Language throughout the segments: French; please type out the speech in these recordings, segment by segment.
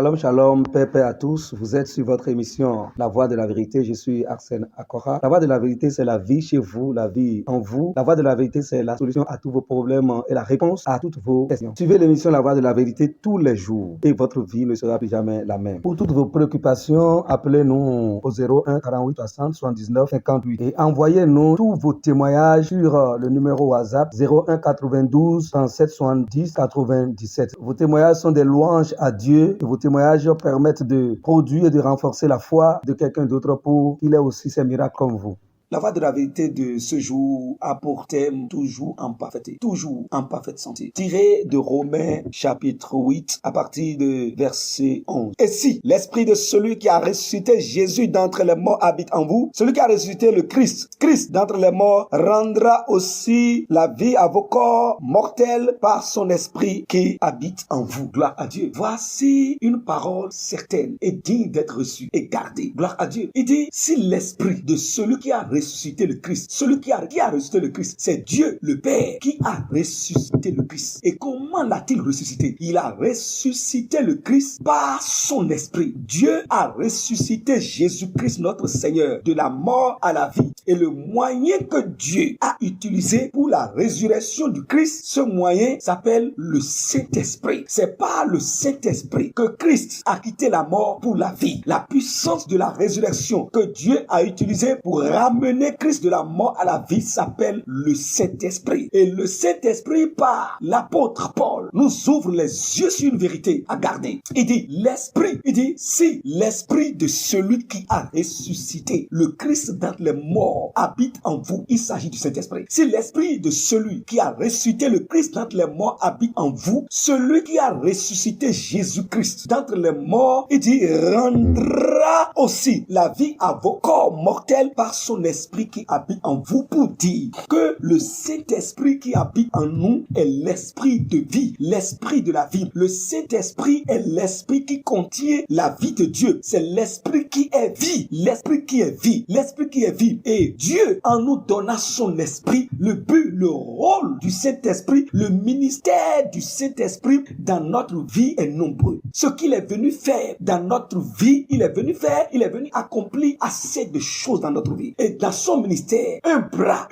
Shalom, shalom, paix à tous. Vous êtes sur votre émission La Voix de la Vérité. Je suis Arsène Akora. La Voix de la Vérité, c'est la vie chez vous, la vie en vous. La Voix de la Vérité, c'est la solution à tous vos problèmes et la réponse à toutes vos questions. Suivez l'émission La Voix de la Vérité tous les jours et votre vie ne sera plus jamais la même. Pour toutes vos préoccupations, appelez-nous au 01 48 60 79 58 et envoyez-nous tous vos témoignages sur le numéro WhatsApp 01 92 37 70 97. Vos témoignages sont des louanges à Dieu et vos témoignages permettent de produire et de renforcer la foi de quelqu'un d'autre pour qu'il ait aussi ses miracles comme vous. La voix de la vérité de ce jour a pour thème toujours en parfaite santé. Tiré de Romains chapitre 8 à partir de verset 11. Et si l'esprit de celui qui a ressuscité Jésus d'entre les morts habite en vous, celui qui a ressuscité le Christ d'entre les morts rendra aussi la vie à vos corps mortels par son esprit qui habite en vous. Gloire à Dieu. Voici une parole certaine et digne d'être reçue et gardée. Gloire à Dieu. Il dit, si l'esprit de celui qui a ressuscité le Christ. Celui qui a ressuscité le Christ, c'est Dieu le Père qui a ressuscité le Christ. Et comment l'a-t-il ressuscité? Il a ressuscité le Christ par son esprit. Dieu a ressuscité Jésus-Christ notre Seigneur de la mort à la vie. Et le moyen que Dieu a utilisé pour la résurrection du Christ, ce moyen s'appelle le Saint-Esprit. C'est par le Saint-Esprit que Christ a quitté la mort pour la vie. La puissance de la résurrection que Dieu a utilisée pour ramener Christ de la mort à la vie s'appelle le Saint-Esprit. Et le Saint-Esprit, par l'apôtre Paul, nous ouvre les yeux sur une vérité à garder. Il dit, si l'esprit de celui qui a ressuscité le Christ d'entre les morts habite en vous, il s'agit du Saint-Esprit. Si l'esprit de celui qui a ressuscité le Christ d'entre les morts habite en vous, celui qui a ressuscité Jésus-Christ d'entre les morts, il dit, rendra aussi la vie à vos corps mortels par son esprit qui habite en vous, pour dire que le Saint-Esprit qui habite en nous est l'esprit de vie, l'esprit de la vie. Le Saint-Esprit est l'esprit qui contient la vie de Dieu. C'est l'esprit qui est vie, l'esprit qui est vie, l'esprit qui est vie. Et Dieu en nous donna son esprit. Le but, le rôle du Saint-Esprit, le ministère du Saint-Esprit dans notre vie est nombreux. Ce qu'il est venu faire dans notre vie, il est venu accomplir assez de choses dans notre vie. Et dans son ministère,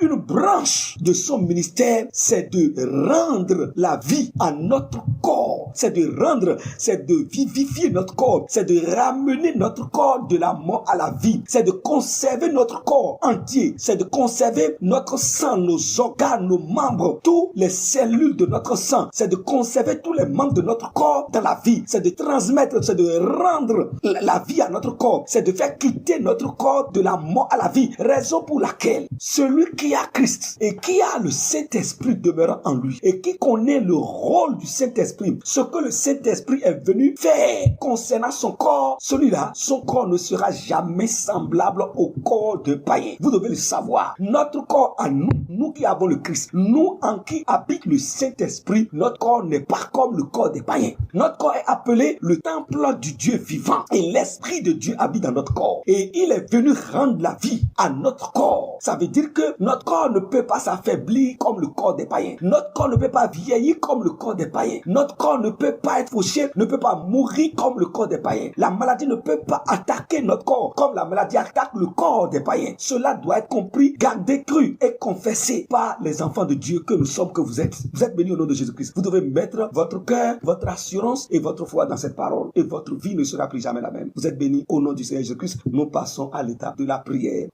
une branche de son ministère, c'est de rendre la vie à notre corps. C'est de vivifier notre corps. C'est de ramener notre corps de la mort à la vie. C'est de conserver notre corps entier. C'est de conserver notre sang, nos organes, nos membres, toutes les cellules de notre sang. C'est de conserver tous les membres de notre corps dans la vie. C'est de transmettre, c'est de rendre la vie à notre corps. C'est de faire quitter notre corps de la mort à la vie. Raison pour laquelle celui qui a Christ et qui a le Saint-Esprit demeurant en lui et qui connaît le rôle du Saint-Esprit, ce que le Saint-Esprit est venu faire concernant son corps, celui-là, son corps ne sera jamais semblable au corps de païen. Vous devez le savoir. Notre corps à nous, nous qui avons le Christ, nous en qui habite le Saint-Esprit, notre corps n'est pas comme le corps des païens. Notre corps est appelé le temple du Dieu vivant et l'Esprit de Dieu habite dans notre corps et il est venu rendre la vie à notre corps. Ça veut dire que notre corps ne peut pas s'affaiblir comme le corps des païens. Notre corps ne peut pas vieillir comme le corps des païens. Notre corps ne peut pas être fauché, ne peut pas mourir comme le corps des païens. La maladie ne peut pas attaquer notre corps comme la maladie attaque le corps des païens. Cela doit être compris, gardé, cru et confessé par les enfants de Dieu que nous sommes, que vous êtes. Vous êtes bénis au nom de Jésus-Christ. Vous devez mettre votre cœur, votre assurance et votre foi dans cette parole et votre vie ne sera plus jamais la même. Vous êtes bénis au nom du Seigneur Jésus-Christ. Nous passons à l'étape de la prière.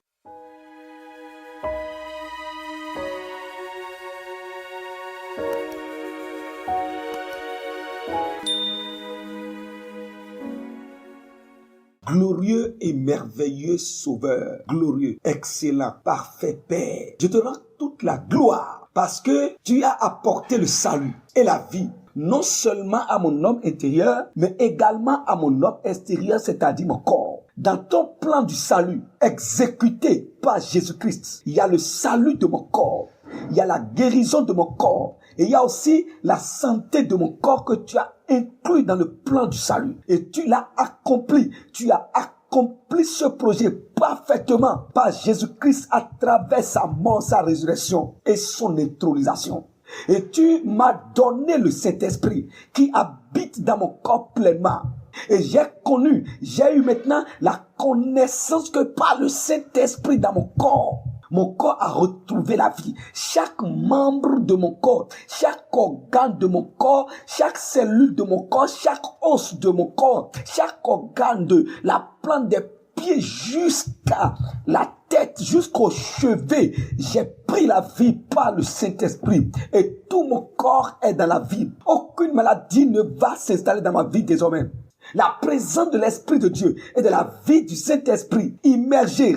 Glorieux et merveilleux Sauveur, glorieux, excellent, parfait Père, je te rends toute la gloire parce que tu as apporté le salut et la vie, non seulement à mon homme intérieur, mais également à mon homme extérieur, c'est-à-dire mon corps. Dans ton plan du salut exécuté par Jésus-Christ, il y a le salut de mon corps, il y a la guérison de mon corps, et il y a aussi la santé de mon corps que tu as inclus dans le plan du salut. Et tu l'as accompli. Tu as accompli ce projet parfaitement par Jésus-Christ à travers sa mort, sa résurrection et son intronisation. Et tu m'as donné le Saint-Esprit qui habite dans mon corps pleinement. Et j'ai eu maintenant la connaissance que par le Saint-Esprit dans mon corps a retrouvé la vie. Chaque membre de mon corps, chaque organe de mon corps, chaque cellule de mon corps, chaque os de mon corps, chaque organe de la plante des pieds jusqu'à la tête, jusqu'au chevet, j'ai pris la vie par le Saint-Esprit et tout mon corps est dans la vie. Aucune maladie ne va s'installer dans ma vie désormais. La présence de l'Esprit de Dieu et de la vie du Saint-Esprit immergée,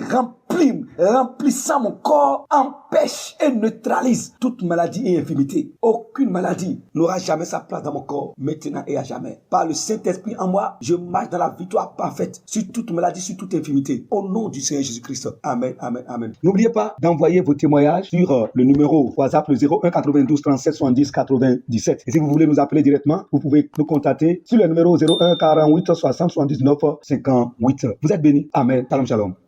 remplissant mon corps, empêche et neutralise toute maladie et infirmité. Aucune maladie n'aura jamais sa place dans mon corps, maintenant et à jamais. Par le Saint-Esprit en moi, je marche dans la victoire parfaite sur toute maladie, sur toute infirmité. Au nom du Seigneur Jésus-Christ. Amen, amen, amen. N'oubliez pas d'envoyer vos témoignages sur le numéro WhatsApp, le 01 92 37 70 97. Et si vous voulez nous appeler directement, vous pouvez nous contacter sur le numéro 01 48 60 79 58. Vous êtes bénis. Amen. Shalom, shalom.